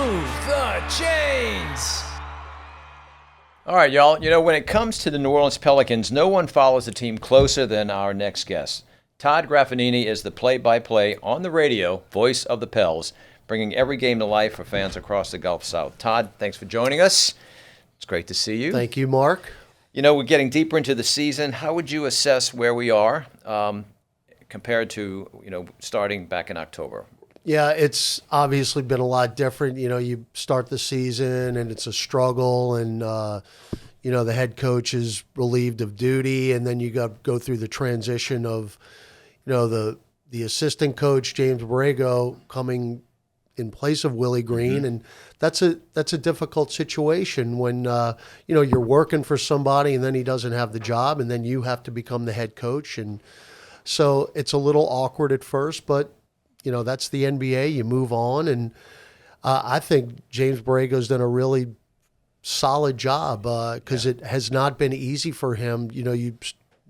Move the chains! All right, y'all. You know, when it comes to the New Orleans Pelicans, no one follows the team closer than our next guest. Todd Graffagnini is the play-by-play on the radio voice of the Pels, bringing every game to life for fans across the Gulf South. Todd, thanks for joining us. It's great to see you. Thank you, Mark. You know, we're getting deeper into the season. How would you assess where we are compared to, starting back in October? Yeah, it's obviously been a lot different. You know, you start the season and it's a struggle, and the head coach is relieved of duty, and then you go through the transition of, the assistant coach James Borrego coming in place of Willie Green, and that's a difficult situation when you're working for somebody and then he doesn't have the job, and then you have to become the head coach, and so it's a little awkward at first, but that's the NBA. You move on, and I think James Borrego's done a really solid job because it has not been easy for him.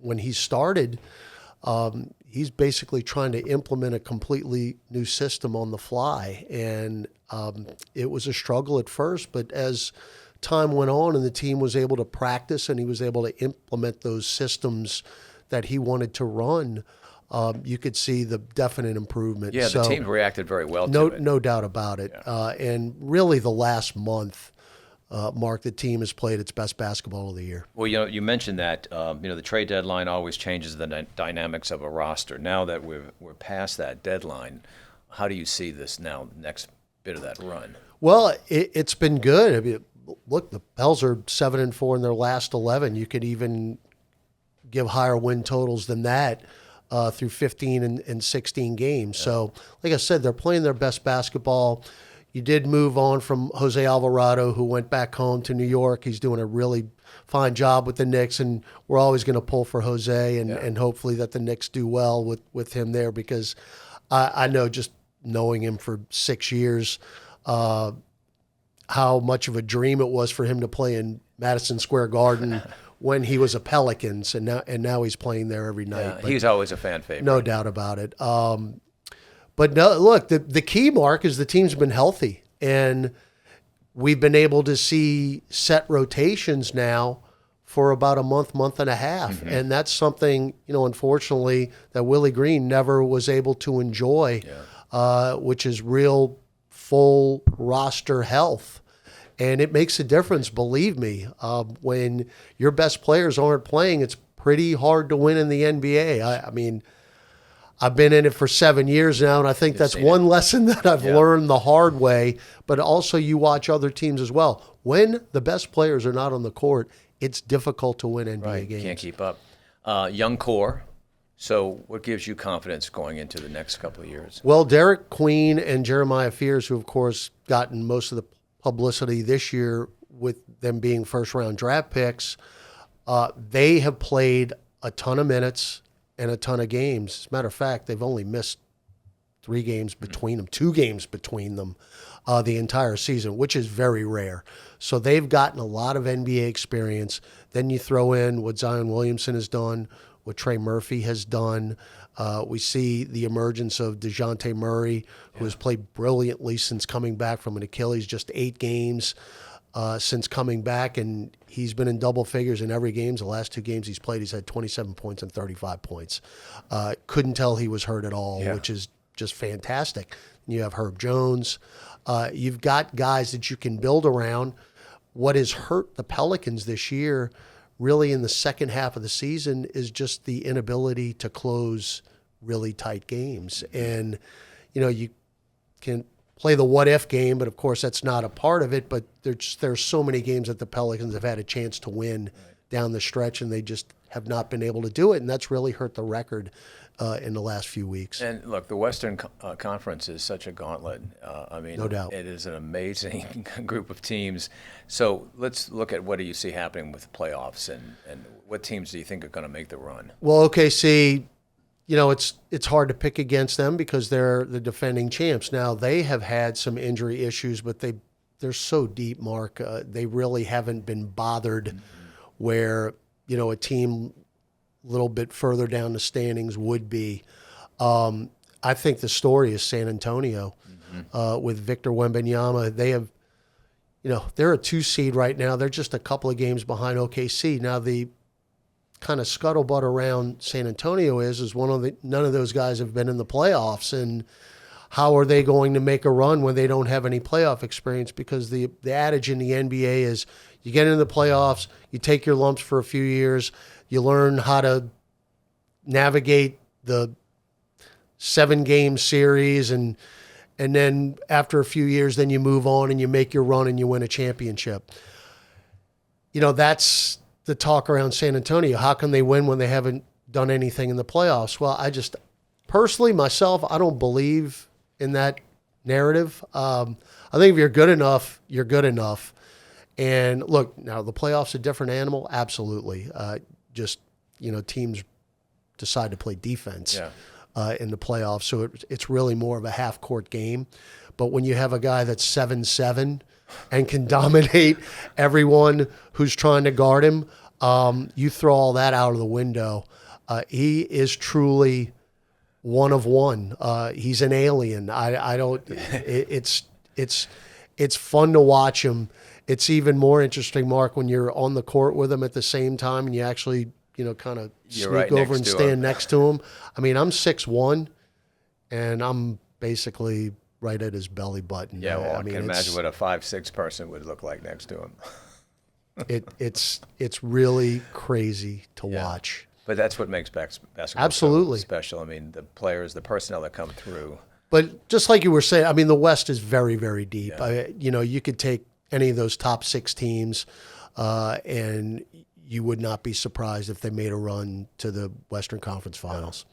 When he started, he's basically trying to implement a completely new system on the fly, and it was a struggle at first. But as time went on, and the team was able to practice, and he was able to implement those systems that he wanted to run, you could see the definite improvement. Yeah, the team reacted very well to it. No doubt about it. Yeah. And really the last month, Mark, the team has played its best basketball of the year. Well, you mentioned that, the trade deadline always changes the dynamics of a roster. Now that we're past that deadline, how do you see this now, next bit of that run? Well, it's been good. I mean, look, the Pels are 7-4 in their last 11. You could even give higher win totals than that. Through 15 and 16 games. Yeah. So, like I said, they're playing their best basketball. You did move on from Jose Alvarado, who went back home to New York. He's doing a really fine job with the Knicks, and we're always going to pull for Jose, and hopefully that the Knicks do well with him there, because I know, just knowing him for 6 years, how much of a dream it was for him to play in Madison Square Garden when he was a Pelicans, and now he's playing there every night. Yeah, he's always a fan favorite. No doubt about it. But no, look, the key, Mark, is the team's been healthy, and we've been able to see set rotations now for about a month and a half. Mm-hmm. And that's something, unfortunately, that Willie Green never was able to enjoy, which is real full roster health. And it makes a difference, believe me. When your best players aren't playing, it's pretty hard to win in the NBA. I mean, I've been in it for 7 years now, and I think that's one lesson that I've learned the hard way. But also, you watch other teams as well. When the best players are not on the court, it's difficult to win NBA games. Can't keep up. Young core. So what gives you confidence going into the next couple of years? Well, Derek Queen and Jeremiah Fears, who, of course, gotten most of the publicity this year with them being first-round draft picks, they have played a ton of minutes and a ton of games. As a matter of fact, they've only missed 3 games between them, 2 games between them the entire season, which is very rare. So they've gotten a lot of NBA experience. Then you throw in what Zion Williamson has done, what Trey Murphy has done. We see the emergence of DeJounte Murray, who has played brilliantly since coming back from an Achilles, just 8 games since coming back, and he's been in double figures in every game. The last 2 games he's played, he's had 27 points and 35 points. Couldn't tell he was hurt at all, which is just fantastic. You have Herb Jones. You've got guys that you can build around. What has hurt the Pelicans this year, really in the second half of the season, is just the inability to close really tight games. And, you can play the what-if game, but of course that's not a part of it. But there's so many games that the Pelicans have had a chance to win down the stretch, and they just have not been able to do it, and that's really hurt the record in the last few weeks. And look, the Western Conference is such a gauntlet. No doubt. It is an amazing group of teams. So let's look at what do you see happening with the playoffs, and what teams do you think are going to make the run? Well, OKC, it's hard to pick against them because they're the defending champs. Now, they have had some injury issues, but they're so deep, Mark. They really haven't been bothered where, a team a little bit further down the standings would be. I think the story is San Antonio. with Victor Wembanyama. They have, they're a 2 seed right now. They're just a couple of games behind OKC. Now, the kind of scuttlebutt around San Antonio is none of those guys have been in the playoffs, and how are they going to make a run when they don't have any playoff experience? Because the adage in the NBA is you get into the playoffs, you take your lumps for a few years, you learn how to navigate the 7-game series, and then after a few years, then you move on and you make your run and you win a championship. That's the talk around San Antonio. How can they win when they haven't done anything in the playoffs? Well, I just personally, myself, I don't believe in that narrative. I think if you're good enough, you're good enough. And look, now the playoffs a different animal, absolutely. Teams decide to play defense in the playoffs, so it's really more of a half-court game. But when you have a guy that's 7'7" and can dominate everyone who's trying to guard him, you throw all that out of the window. He is truly one of one. He's an alien. It's fun to watch him. It's even more interesting, Mark, when you're on the court with him at the same time and you actually, kind of sneak over and stand next to him. I mean, I'm 6'1", and I'm basically right at his belly button. Yeah, well, I can imagine what a 5'6" person would look like next to him. It's really crazy to watch. But that's what makes basketball absolutely so special. I mean, the players, the personnel that come through. But just like you were saying, I mean, the West is very, very deep. Yeah. You could take any of those top 6 teams, and you would not be surprised if they made a run to the Western Conference Finals.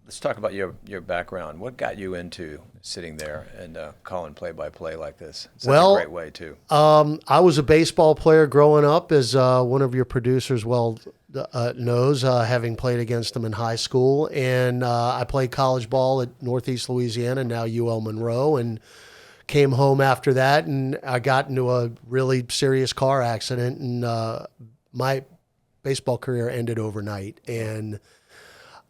Let's talk about your background. What got you into sitting there and calling play-by-play like this? It's such a great way, too. I was a baseball player growing up, as one of your producers knows, having played against them in high school. And I played college ball at Northeast Louisiana, now UL Monroe, and came home after that, and I got into a really serious car accident, and my baseball career ended overnight. And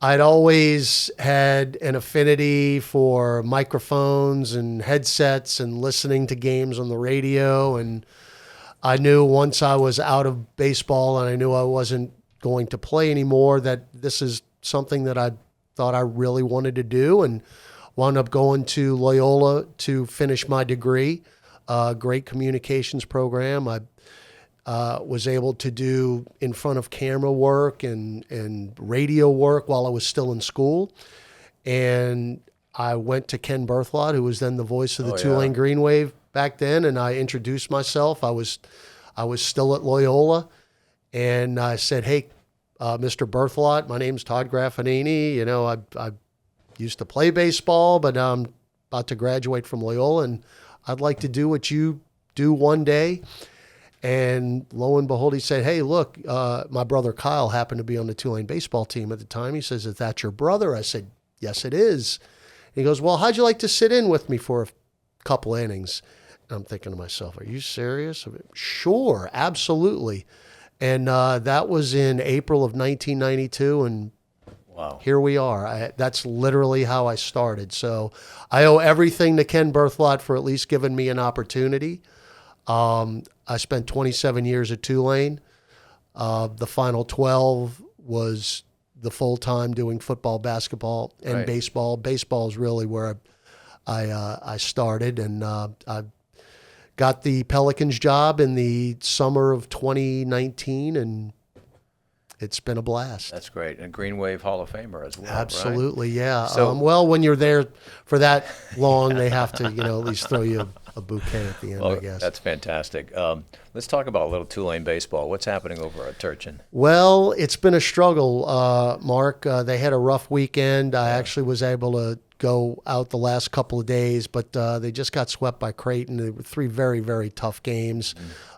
I'd always had an affinity for microphones and headsets and listening to games on the radio. And I knew once I was out of baseball and I knew I wasn't going to play anymore that this is something that I thought I really wanted to do, and wound up going to Loyola to finish my degree. Great communications program. I was able to do in front of camera work and radio work while I was still in school. And I went to Ken Berthelot, who was then the voice of the Tulane Green Wave back then, and I introduced myself. I was still at Loyola, and I said, "Hey, Mr. Berthelot, my name's Todd Graffagnini. I used to play baseball, but I'm about to graduate from Loyola, and I'd like to do what you do one day." And lo and behold, he said, "Hey, look, my brother Kyle happened to be on the Tulane baseball team at the time." He says, "Is that your brother?" I said, "Yes, it is." And he goes, "Well, how'd you like to sit in with me for a couple innings?" And I'm thinking to myself, "Are you serious?" "Sure, absolutely." And that was in April of 1992, and wow, here we are. That's literally how I started. So I owe everything to Ken Berthelot for at least giving me an opportunity. I spent 27 years at Tulane. The final 12 was the full time doing football, basketball, and baseball. Baseball is really where I started, and I got the Pelicans job in the summer of 2019, and it's been a blast. That's great. And Green Wave Hall of Famer as well. Absolutely, right? Yeah. So, well, when you're there for that long, they have to, at least throw you a bouquet at the end, I guess. That's fantastic. Let's talk about a little Tulane baseball. What's happening over at Turchin? Well, it's been a struggle, Mark. They had a rough weekend. I actually was able to go out the last couple of days, but they just got swept by Creighton. There were 3 very, very tough games.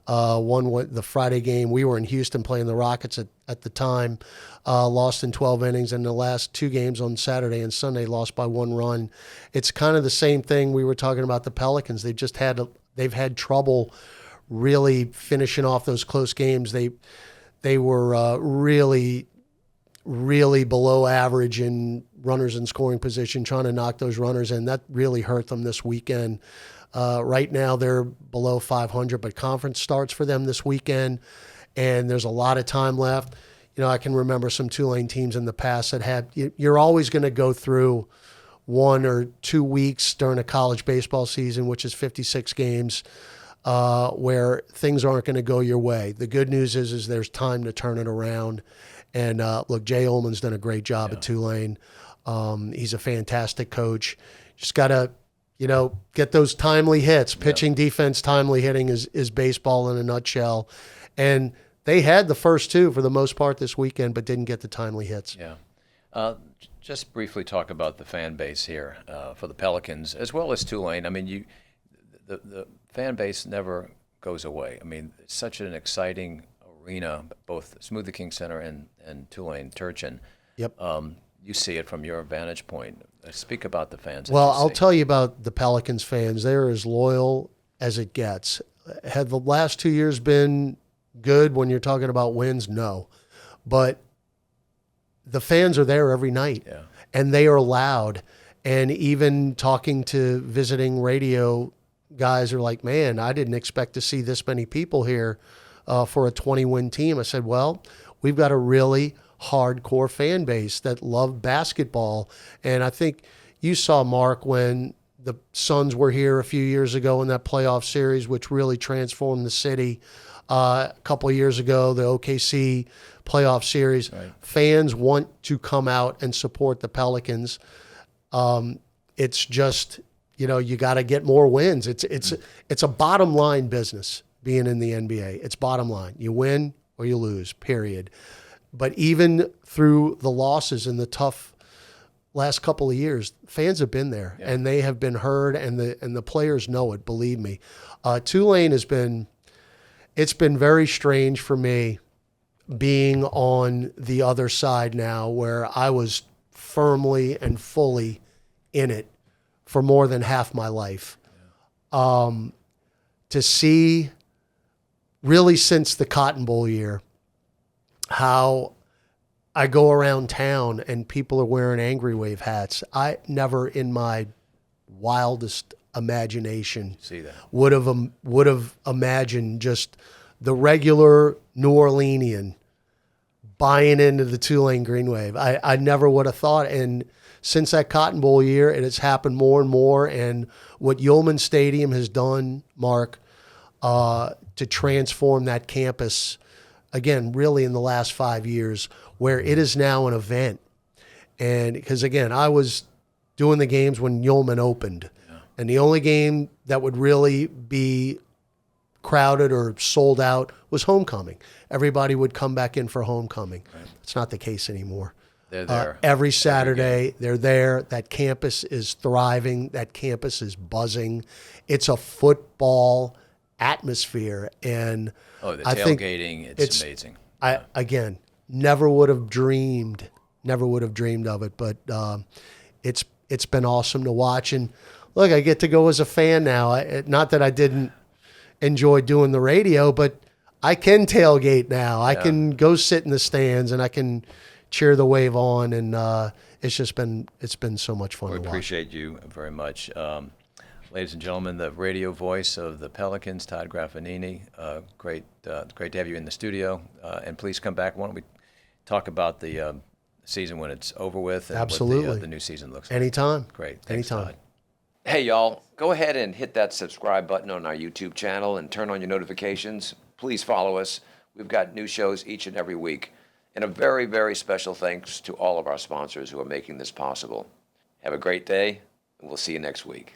One went the Friday game. We were in Houston playing the Rockets at the time, lost in 12 innings, and the last 2 games on Saturday and Sunday lost by 1 run. It's kind of the same thing we were talking about the Pelicans. They've had trouble really finishing off those close games. They were really really below average in runners in scoring position, trying to knock those runners in. That really hurt them this weekend. Right now they're below 500, but conference starts for them this weekend, and there's a lot of time left. I can remember some Tulane teams in the past that had, you're always going to go through 1 or 2 weeks during a college baseball season, which is 56 games, where things aren't going to go your way. The good news is there's time to turn it around. And look, Jay Ullman's done a great job at Tulane. He's a fantastic coach. Just got to, get those timely hits. Pitching, defense, timely hitting is baseball in a nutshell. And they had the first 2 for the most part this weekend, but didn't get the timely hits. Yeah. Just briefly talk about the fan base here for the Pelicans as well as Tulane. I mean, the fan base never goes away. I mean, it's such an exciting arena, both Smoothie King Center and Tulane Turchin. Yep. You see it from your vantage point. Speak about the fans. Well, I'll tell you about the Pelicans fans. They're as loyal as it gets. Have the last 2 years been good when you're talking about wins? No. But the fans are there every night, and they are loud. And even talking to visiting radio guys are like, man, I didn't expect to see this many people here for a 20-win team. I said, well, we've got a really hardcore fan base that love basketball. And I think you saw, Mark, when the Suns were here a few years ago in that playoff series, which really transformed the city. A couple of years ago, the OKC playoff series. Right. Fans want to come out and support the Pelicans. It's just, you got to get more wins. It's a bottom line business being in the NBA. It's bottom line. You win or you lose, period. But even through the losses in the tough last couple of years, fans have been there and they have been heard, and the players know it, believe me. Tulane it's been very strange for me being on the other side now, where I was firmly and fully in it for more than half my life. To see, really since the Cotton Bowl year, how I go around town and people are wearing Angry Wave hats. I never in my wildest imagination would have imagined just the regular New Orleanian buying into the Tulane Green Wave. I never would have thought. And since that Cotton Bowl year, it has happened more and more. And what Yulman Stadium has done, Mark, to transform that campus, again, really in the last 5 years, where it is now an event. And because, again, I was doing the games when Yulman opened. And the only game that would really be crowded or sold out was homecoming. Everybody would come back in for homecoming. Right. It's not the case anymore. They're there. Every Saturday, they're there. That campus is thriving. That campus is buzzing. It's a football atmosphere. And the tailgating, it's amazing. Again, never would have dreamed of it, but it's been awesome to watch. And look, I get to go as a fan now. Not that I didn't enjoy doing the radio, but I can tailgate now. I can go sit in the stands and I can cheer the Wave on, and it's been so much fun to watch. We appreciate you very much. Ladies and gentlemen, the radio voice of the Pelicans, Todd Graffagnini. Great to have you in the studio. And please come back. Why don't we talk about the season when it's over with and Absolutely. what the new season looks like. Anytime. Great. Thanks, Anytime. Todd. Hey, y'all, go ahead and hit that subscribe button on our YouTube channel and turn on your notifications. Please follow us. We've got new shows each and every week. And a very, very special thanks to all of our sponsors who are making this possible. Have a great day, and we'll see you next week.